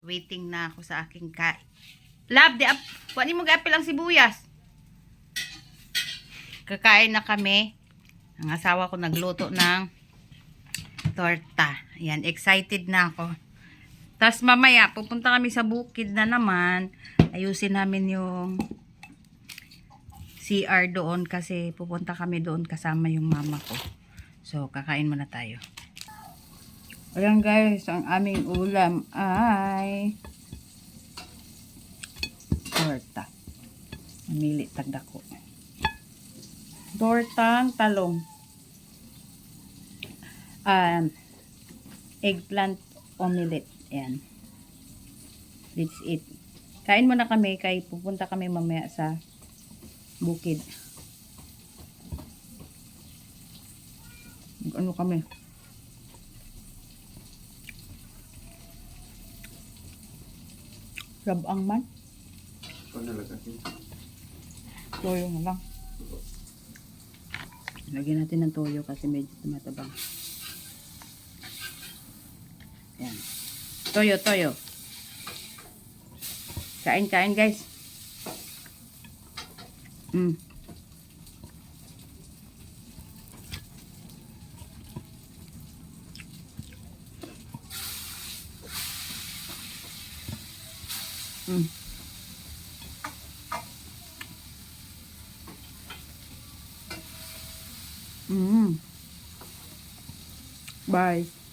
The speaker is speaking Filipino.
Waiting na ako sa aking Love, kuhanin mo gaapil ang sibuyas. Kakain na kami. Ang asawa ko nagluto ng torta. Ayan, excited na ako. Tapos mamaya, pupunta kami sa bukid na naman. Ayusin namin yung CR doon kasi pupunta kami doon kasama yung mama ko. So, kakain muna tayo. Ayan guys, ang aming ulam ay torta. Mamili tagdako. Tortang talong. Eggplant omelette. Ayan. That's it. Kain muna kami kay pupunta kami mamaya sa bukid. Ano kami? Rabang man. Toyo na lang. Lagyan natin ng toyo kasi medyo tumatabang. Yan. Toyo. Kain guys. Bye.